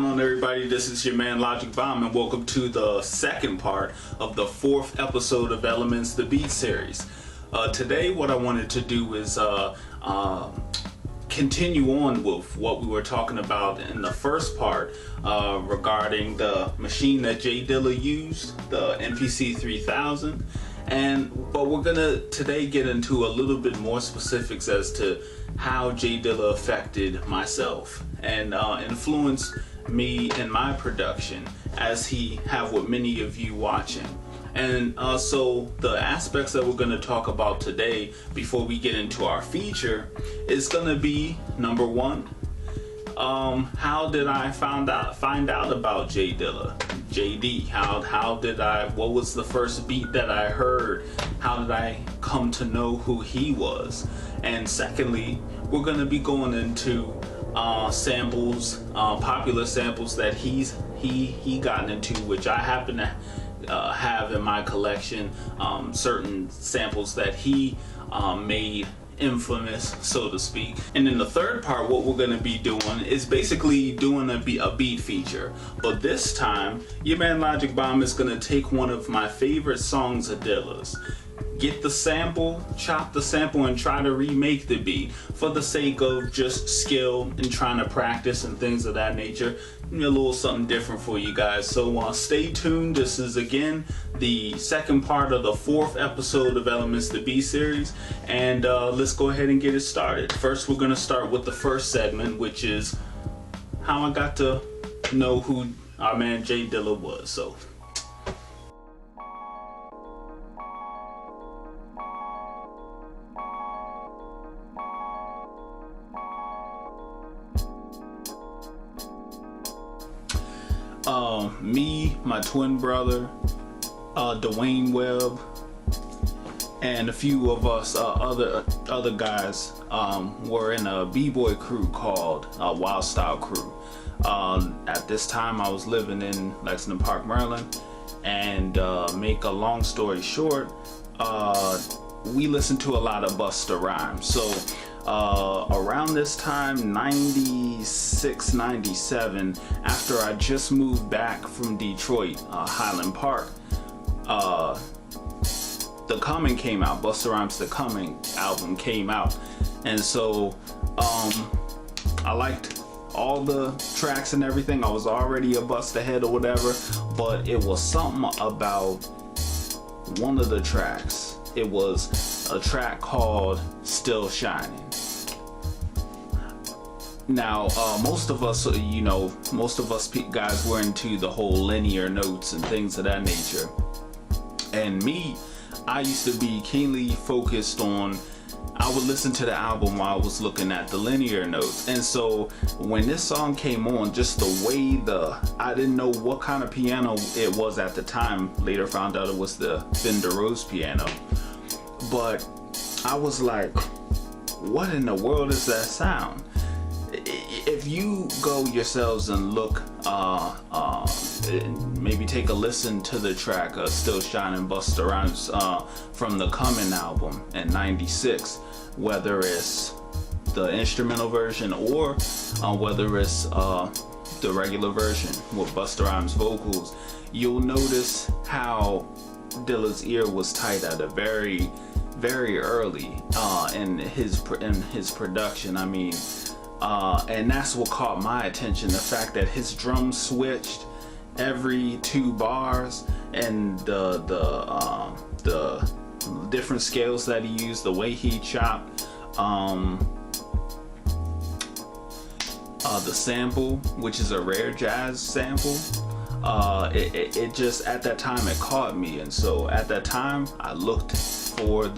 going on, everybody? This is your man LOGIKBOMB, and welcome to the second part of the 4th episode of Elements the Beat series. Today what I wanted to do is continue on with what we were talking about in the first part regarding the machine that J Dilla used, the MPC 3000. But we're gonna today get into a little bit more specifics as to how J Dilla affected myself and influenced me in my production, as he have with many of you watching. And so the aspects that we're going to talk about today before we get into our feature is going to be, number one, how did I find out about J Dilla, JD? What was the first beat that I heard? How did I come to know who he was? And secondly, we're going to be going into samples, popular samples that he gotten into, which I happen to have in my collection, certain samples that he made infamous, so to speak. And in the third part, what we're going to be doing is basically doing a beat feature. But this time, your man LOGIKBOMB is going to take one of my favorite songs of Dilla's, get the sample, chop the sample, and try to remake the beat for the sake of just skill and trying to practice and things of that nature. A little something different for you guys. So stay tuned. This is again the second part of the 4th episode of Elements the Beat series, and let's go ahead and get it started. First, we're going to start with the first segment, which is how I got to know who our man J Dilla was. So me, my twin brother, Dwayne Webb, and a few of us other guys were in a b-boy crew called Wild Style Crew. At this time, I was living in Lexington Park, Maryland, and make a long story short, we listened to a lot of Busta Rhymes. So around this time, 96, 97, after I just moved back from Detroit, Highland Park, The Coming came out. Busta Rhymes' The Coming album came out, and so I liked all the tracks and everything. I was already a Busta head or whatever, but it was something about one of the tracks. It was a track called Still Shining. Now, most of us guys were into the whole linear notes and things of that nature. And me, I used to be keenly focused on, I would listen to the album while I was looking at the linear notes. And so when this song came on, just the way I didn't know what kind of piano it was at the time. Later found out it was the Fender Rhodes piano. But I was like, what in the world is that sound? If you go yourselves and look, maybe take a listen to the track Still Shining, Busta Rhymes, from the Common album in 96, whether it's the instrumental version or whether it's the regular version with Busta Rhymes vocals, you'll notice how Dilla's ear was tight at a very, very early in his production. I mean, and that's what caught my attention, the fact that his drums switched every 2 bars, and the different scales that he used, the way he chopped, the sample, which is a rare jazz sample. It just, at that time, it caught me. And so at that time, I looked for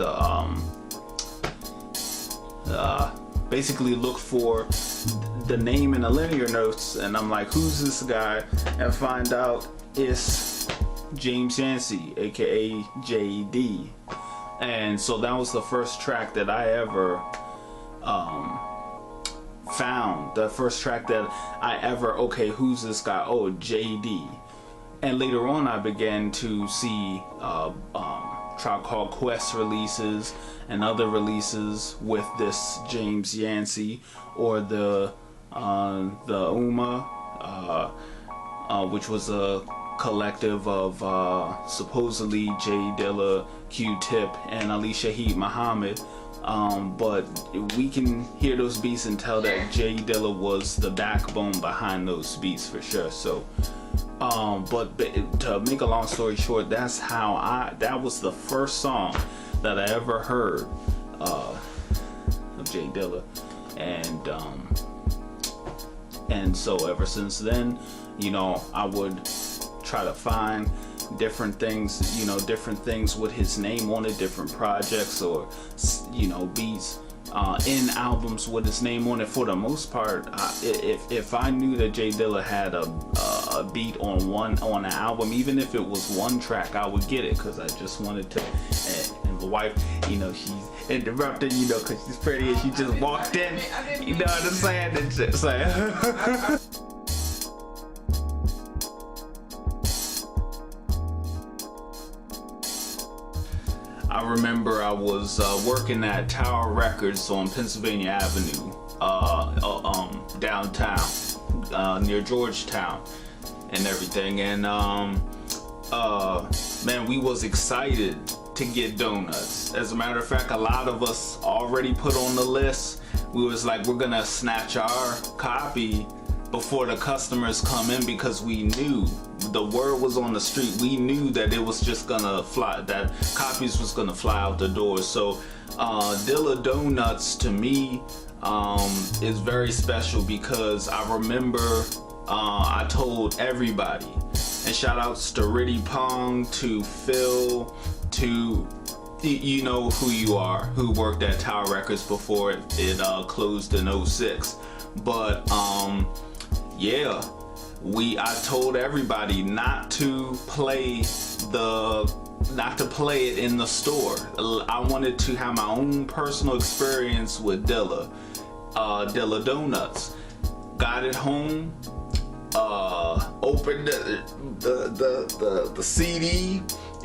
basically look for the name in the linear notes, and I'm like, who's this guy? And find out it's James Yancey, aka JD. And so that was the first track that I ever found, the first track that I ever, okay, who's this guy? Oh, JD. And later on I began to see Tribe Called Quest releases and other releases with this James Yancey, or the Uma which was a collective of supposedly J Dilla, Q-Tip, and Alicia Heat Muhammad. But we can hear those beats and tell that J Dilla was the backbone behind those beats for sure. So, but to make a long story short, that was the first song that I ever heard of J Dilla, and so ever since then, you know, I would try to find different things, you know, different things with his name on it, different projects, or, you know, beats in albums with his name on it. For the most part, if I knew that J Dilla had a beat on an album, even if it was one track, I would get it, because I just wanted to. And the wife, you know, she's interrupted, you know, because she's pretty and she just walked in, you know what I'm saying? And just like I remember I was working at Tower Records on Pennsylvania Avenue, downtown, near Georgetown and everything. And man, we was excited to get donuts. As a matter of fact, a lot of us already put on the list. We was like, we're gonna snatch our copy before the customers come in, because we knew the word was on the street. We knew that it was just gonna fly, that copies was gonna fly out the door. So Dilla Donuts to me is very special, because I remember I told everybody, and shout outs to Riddy Pong, to Phil, to, you know who you are, who worked at Tower Records before it closed in 06. But yeah, I told everybody not to play it in the store. I wanted to have my own personal experience with Dilla Donuts. Got it home, opened the CD,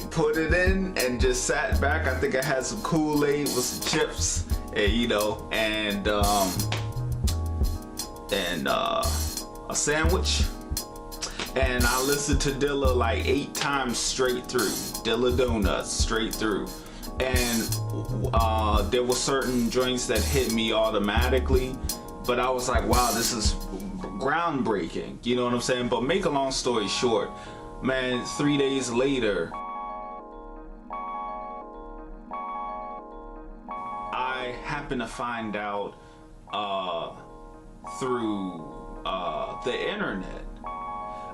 put it in, and just sat back. I think I had some Kool-Aid with some chips, and, you know, and a sandwich, and I listened to Dilla like 8 times straight through. Dilla Donuts straight through. And there were certain joints that hit me automatically, but I was like, wow, this is groundbreaking, you know what I'm saying? But make a long story short, man, 3 days later, I happened to find out through the internet.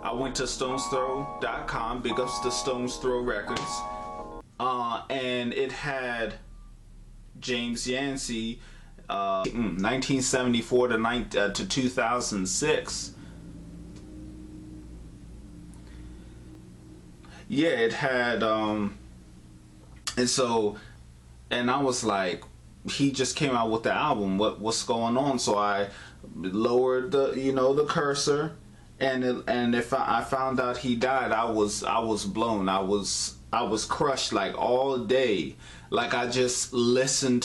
I went to stonesthrow.com, big ups to Stones Throw Records, and it had James Yancey, 1974 to 2006. Yeah, it had, and I was like, he just came out with the album. What's going on? So I lowered the cursor, and if I found out he died, I was blown. I was crushed, like, all day. Like, I just listened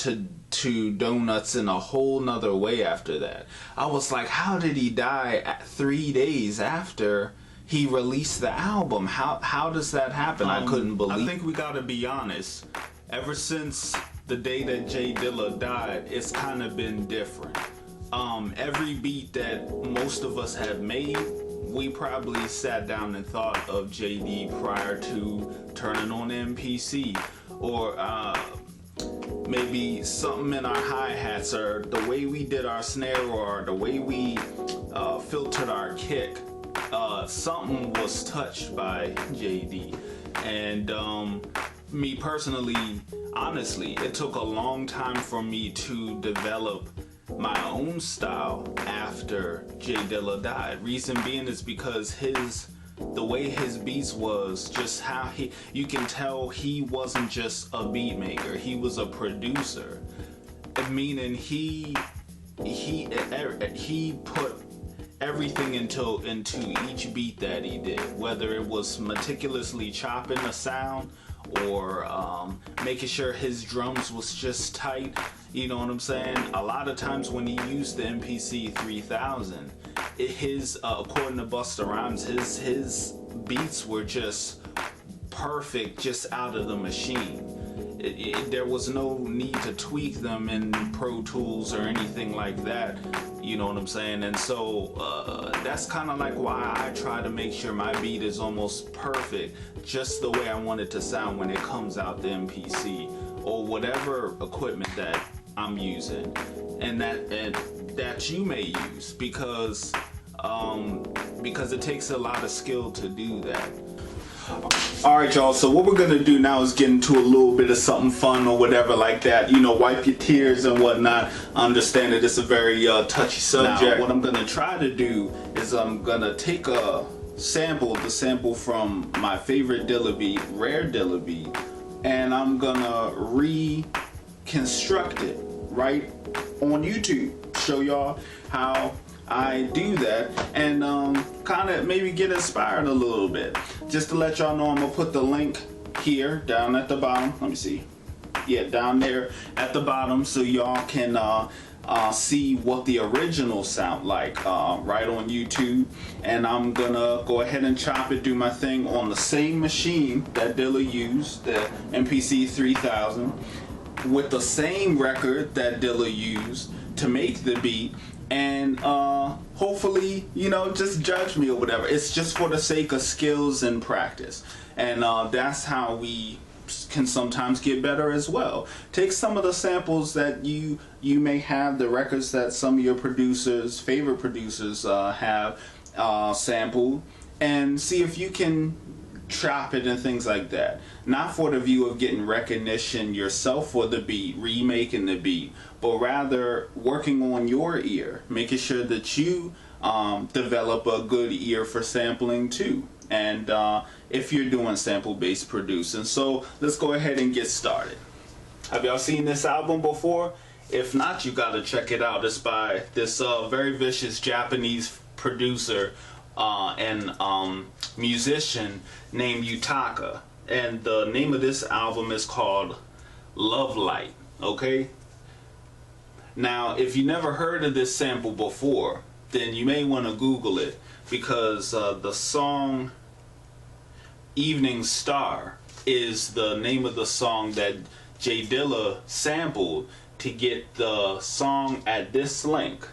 to Donuts in a whole nother way after that. I was like, how did he die 3 days after he released the album? How does that happen? I couldn't believe. I think we gotta be honest. Ever since the day that J Dilla died, it's kind of been different. Every beat that most of us have made, we probably sat down and thought of JD prior to turning on MPC, or maybe something in our hi-hats, or the way we did our snare, or the way we filtered our kick. Something was touched by JD. And me personally, honestly, it took a long time for me to develop my own style after J Dilla died. Reason being is because the way his beats was, just how you can tell he wasn't just a beat maker, he was a producer. Meaning he put everything into each beat that he did, whether it was meticulously chopping a sound, or making sure his drums was just tight, you know what I'm saying? A lot of times when he used the MPC 3000, his according to Busta Rhymes, his beats were just perfect, just out of the machine. There was no need to tweak them in Pro Tools or anything like that, you know what I'm saying? And so that's kind of like why I try to make sure my beat is almost perfect, just the way I want it to sound when it comes out the MPC or whatever equipment that I'm using, and that you may use, because it takes a lot of skill to do that. Alright y'all, so what we're gonna do now is get into a little bit of something fun or whatever like that, you know, wipe your tears and whatnot. I understand that it's a very touchy subject. Now, what I'm gonna try to do is I'm gonna take the sample from my favorite Dilla Beat, Rare Dilla Beat, and I'm gonna reconstruct it right on YouTube, show y'all how I do that, and kind of maybe get inspired a little bit. Just to let y'all know, I'm gonna put the link here down at the bottom. Let me see. Yeah, down there at the bottom, so y'all can see what the original sound like right on YouTube. And I'm gonna go ahead and chop it, do my thing on the same machine that Dilla used, the MPC 3000, with the same record that Dilla used to make the beat. And hopefully, you know, just judge me or whatever. It's just for the sake of skills and practice, and that's how we can sometimes get better as well. Take some of the samples that you may have, the records that some of your favorite producers have sampled, and see if you can chop it and things like that. Not for the view of getting recognition yourself for the beat, remaking the beat, but rather working on your ear, making sure that you develop a good ear for sampling too, and if you're doing sample-based producing. So let's go ahead and get started. Have y'all seen this album before? If not, you gotta check it out. It's by this very vicious Japanese producer and musician named Yutaka, and the name of this album is called Love Light. Okay, now if you never heard of this sample before, then you may want to Google it, because the song Evening Star is the name of the song that J Dilla sampled to get the song at this link.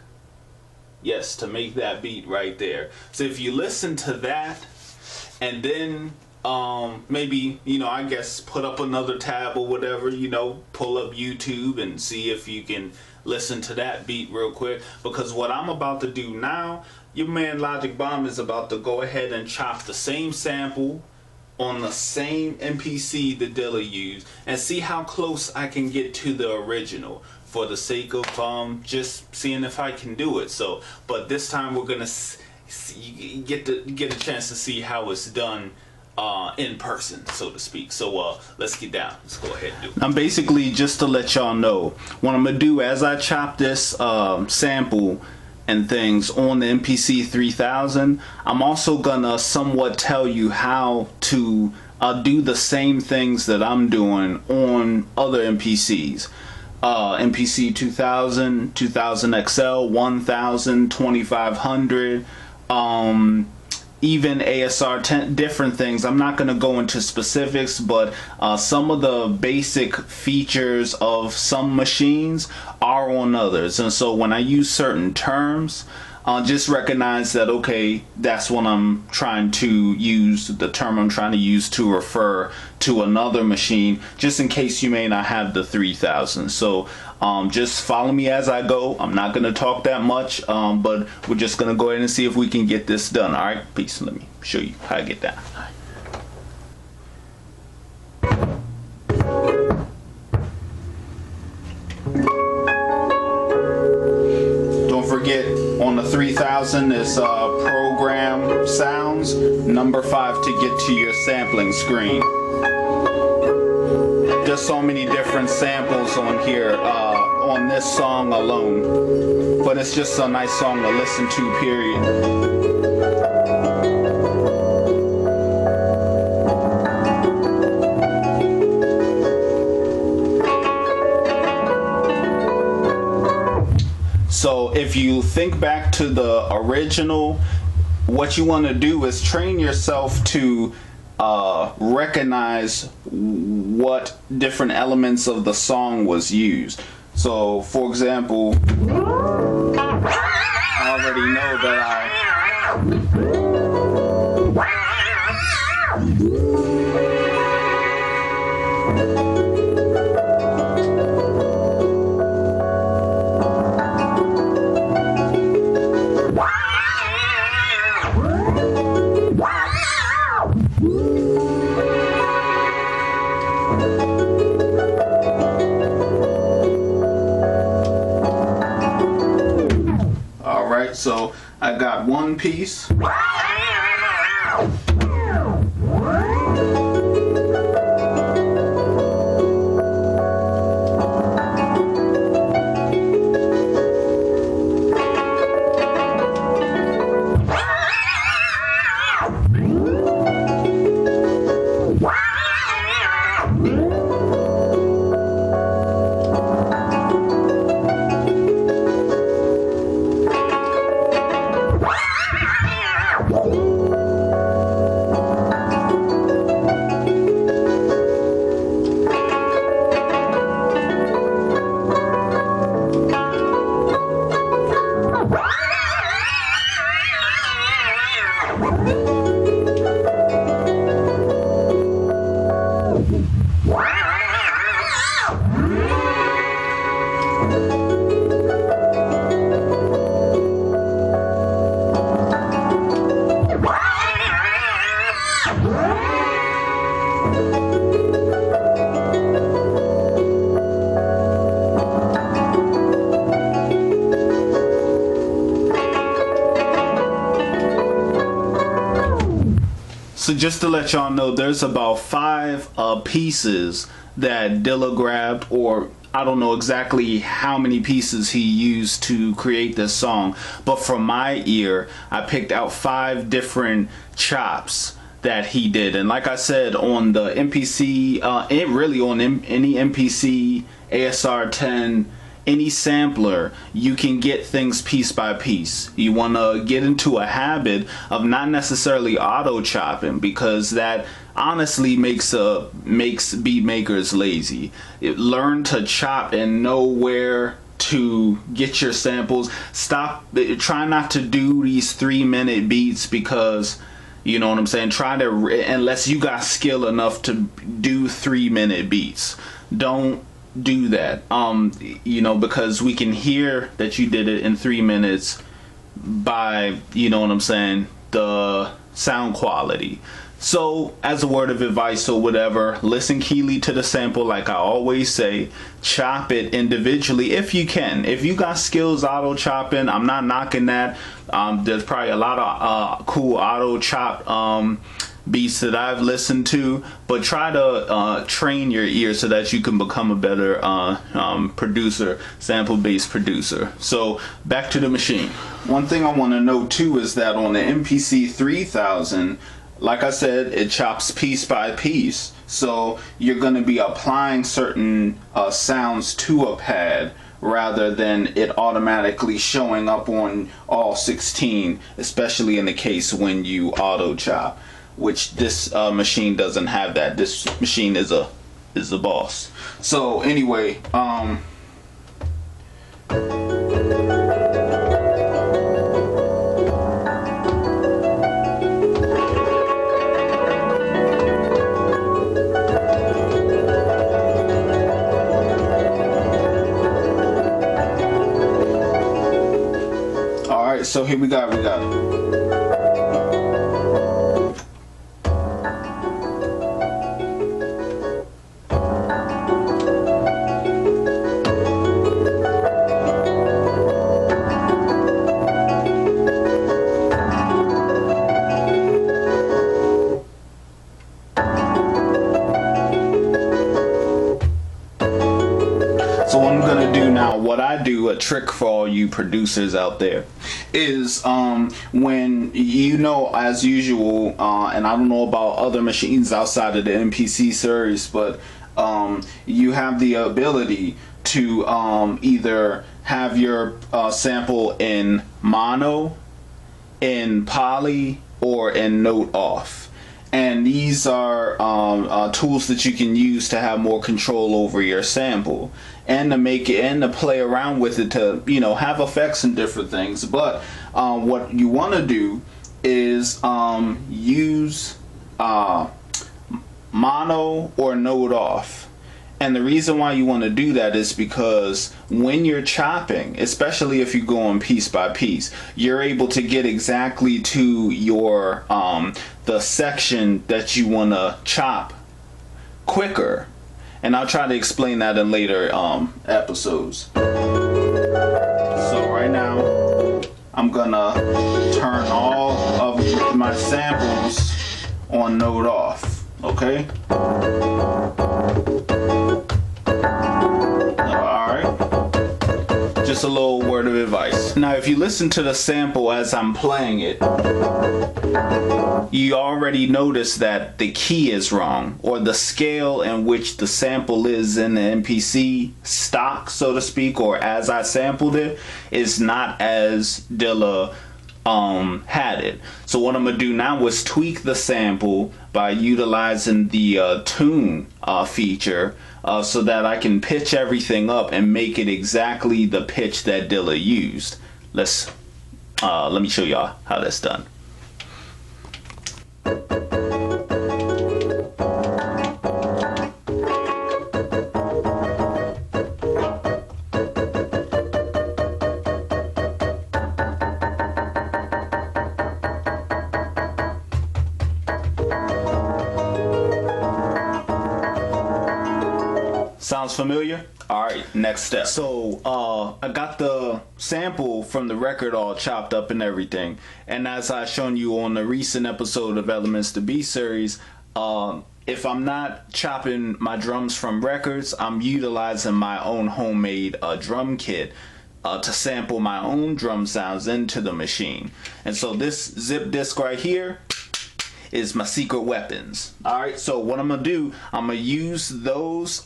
Yes, to make that beat right there. So if you listen to that, and then maybe, you know, I guess put up another tab or whatever, you know, pull up YouTube and see if you can listen to that beat real quick. Because what I'm about to do now, your man LOGIKBOMB is about to go ahead and chop the same sample on the same MPC that Dilla used, and see how close I can get to the original, for the sake of just seeing if I can do it. So, but this time we're gonna get a chance to see how it's done in person, so to speak. So let's get down. Let's go ahead and do it. I'm basically, just to let y'all know, what I'm gonna do as I chop this sample and things on the MPC 3000, I'm also gonna somewhat tell you how to do the same things that I'm doing on other MPCs. MPC 2000, 2000 XL, 1000, 2500, even ASR 10, different things. I'm not going to go into specifics, but some of the basic features of some machines are on others. And so when I use certain terms, just recognize that, okay, that's what I'm trying to use, the term I'm trying to use to refer to another machine, just in case you may not have the 3000. So just follow me as I go. I'm not going to talk that much, but we're just going to go ahead and see if we can get this done. All right, peace. Let me show you how to get that. Don't forget, on the 3000 is program sounds, number 5 to get to your sampling screen. There's so many different samples on here on this song alone, but it's just a nice song to listen to, period. So if you think back to the original, what you want to do is train yourself to recognize what different elements of the song was used. So for example, I already know that so I got one piece. So just to let y'all know, there's about 5 pieces that Dilla grabbed, or I don't know exactly how many pieces he used to create this song, but from my ear, I picked out 5 different chops that he did. And like I said, on the MPC, really on any MPC, ASR 10, any sampler, you can get things piece by piece. You want to get into a habit of not necessarily auto chopping, because that honestly makes beat makers lazy. Learn to chop and know where to get your samples. Try not to do these 3-minute beats, because you know what I'm saying, unless you got skill enough to do 3-minute beats, don't do that, you know, because we can hear that you did it in 3 minutes by, you know what I'm saying, the sound quality. So as a word of advice or whatever, listen keenly to the sample. Like I always say, chop it individually if you can. If you got skills auto chopping, I'm not knocking that. There's probably a lot of cool auto chop beats that I've listened to, but try to train your ear so that you can become a better producer, sample-based producer. So back to the machine. One thing I want to note too is that on the MPC 3000, like I said, it chops piece by piece. So you're going to be applying certain sounds to a pad rather than it automatically showing up on all 16, especially in the case when you auto chop, which this machine doesn't have that. This machine is a boss. So anyway, all right, so here we got So what I'm gonna do now, what I do, a trick for all you producers out there, is when, you know, as usual, and I don't know about other machines outside of the MPC series, but you have the ability to either have your sample in mono, in poly, or in note off. And these are tools that you can use to have more control over your sample and to make it and to play around with it to, you know, have effects and different things. But what you want to do is use mono or note off. And the reason why you want to do that is because when you're chopping, especially if you're going piece by piece, you're able to get exactly to your the section that you want to chop quicker. And I'll try to explain that in later episodes. So right now, I'm gonna turn all of my samples on note off. Okay. Just a little word of advice. Now, if you listen to the sample as I'm playing it, you already notice that the key is wrong, or the scale in which the sample is in the MPC stock, so to speak, or as I sampled it, is not as Dilla had it. So what I'm gonna do now is tweak the sample by utilizing the tune feature, so that I can pitch everything up and make it exactly the pitch that Dilla used. Let me show y'all how that's done. Sounds familiar? Alright, next step. So, I got the sample from the record all chopped up and everything. And as I shown you on the recent episode of Elements to Be series, if I'm not chopping my drums from records, I'm utilizing my own homemade drum kit to sample my own drum sounds into the machine. And so this zip disk right here is my secret weapons. Alright, so what I'm gonna do, I'm gonna use those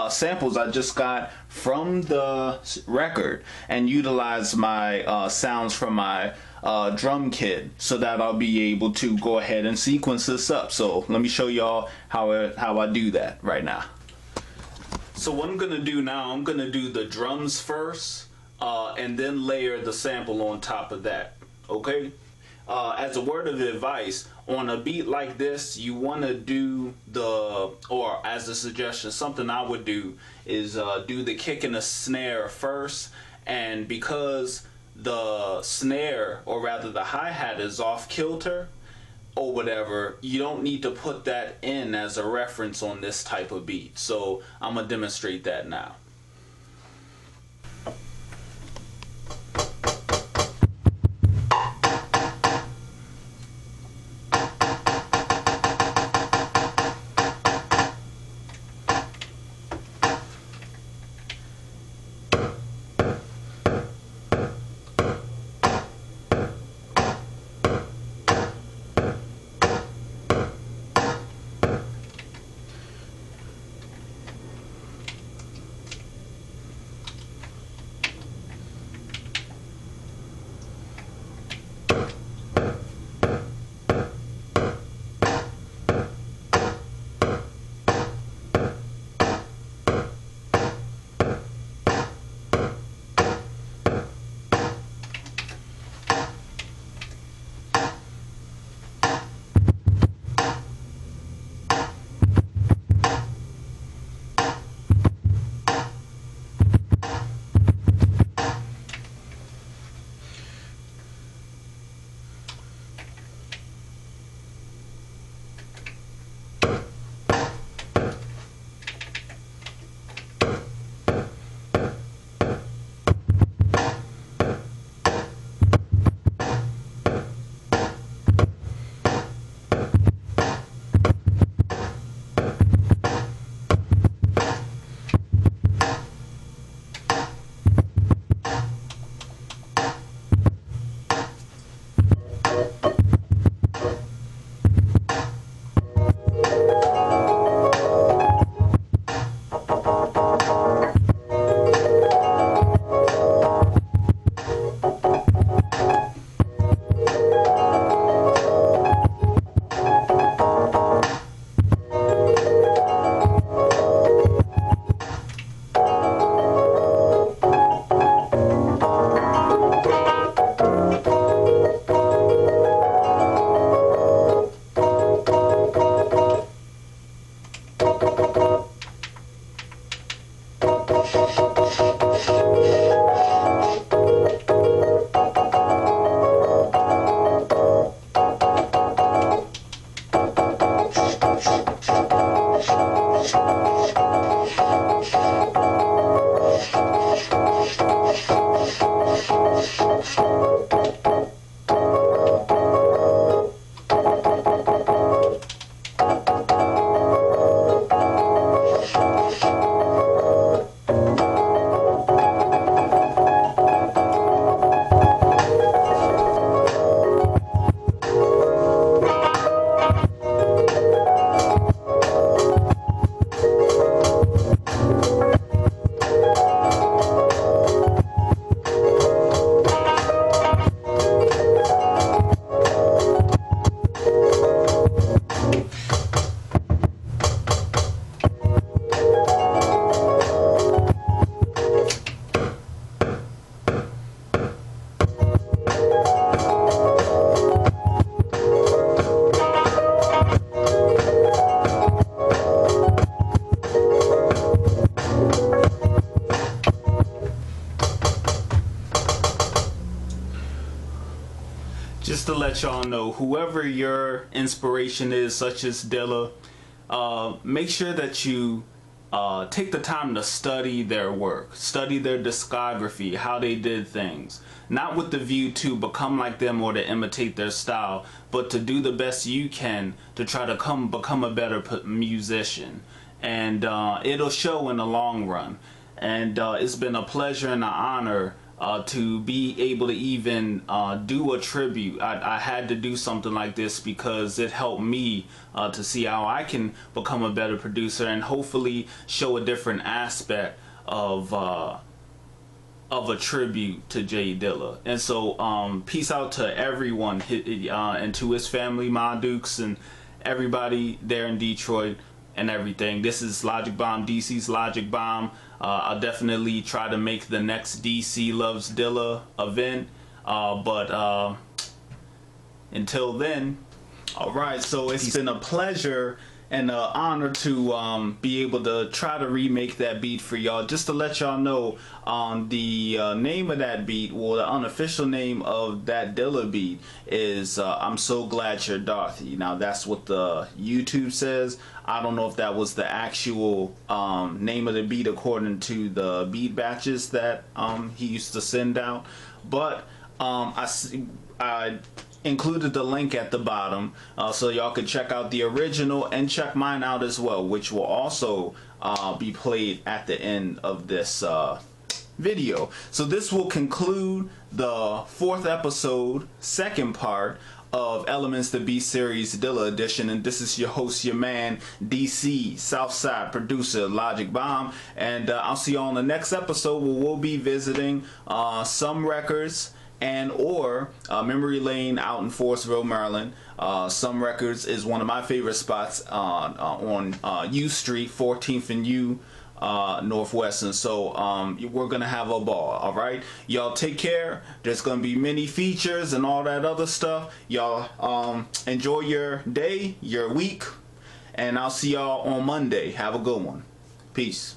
samples I just got from the record and utilize my sounds from my drum kit, so that I'll be able to go ahead and sequence this up. So let me show y'all how I do that right now. So what I'm gonna do now, I'm gonna do the drums first, and then layer the sample on top of that. Okay? As a word of advice, on a beat like this, you want to do or as a suggestion, something I would do is do the kick and the snare first. And because the snare, or rather the hi-hat, is off kilter or whatever, you don't need to put that in as a reference on this type of beat. So I'm gonna demonstrate that now. just to let y'all know, whoever your inspiration is, such as Dilla, make sure that you take the time to study their work, study their discography, how they did things. Not with the view to become like them or to imitate their style, but to do the best you can to try to become a better musician. And it'll show in the long run. And it's been a pleasure and an honor to be able to even do a tribute. I had to do something like this because it helped me to see how I can become a better producer and hopefully show a different aspect of a tribute to J Dilla. And so peace out to everyone and to his family, my Dukes, and everybody there in Detroit and everything. This is LOGIKBOMB, DC's LOGIKBOMB. I'll definitely try to make the next DC Loves Dilla event, but until then, alright, so it's been a pleasure and an honor to be able to try to remake that beat for y'all. Just to let y'all know, the name of that beat, well, the unofficial name of that Dilla beat is I'm So Glad You're Dorothy. Now that's what the YouTube says. I don't know if that was the actual name of the beat according to the beat batches that he used to send out, but I included the link at the bottom so y'all can check out the original and check mine out as well, which will also be played at the end of this video. So this will conclude the 4th episode, 2nd part of Elements the Beat series Dilla edition, and this is your host, your man, DC Southside producer LOGIKBOMB, and I'll see you on the next episode where we'll be visiting some records and or Memory Lane out in Forestville, Maryland. Some Records is one of my favorite spots on U Street, 14th and U Northwest, and so we're gonna have a ball. All right, y'all take care. There's gonna be many features and all that other stuff. Y'all enjoy your day, your week, and I'll see y'all on Monday. Have a good one. Peace.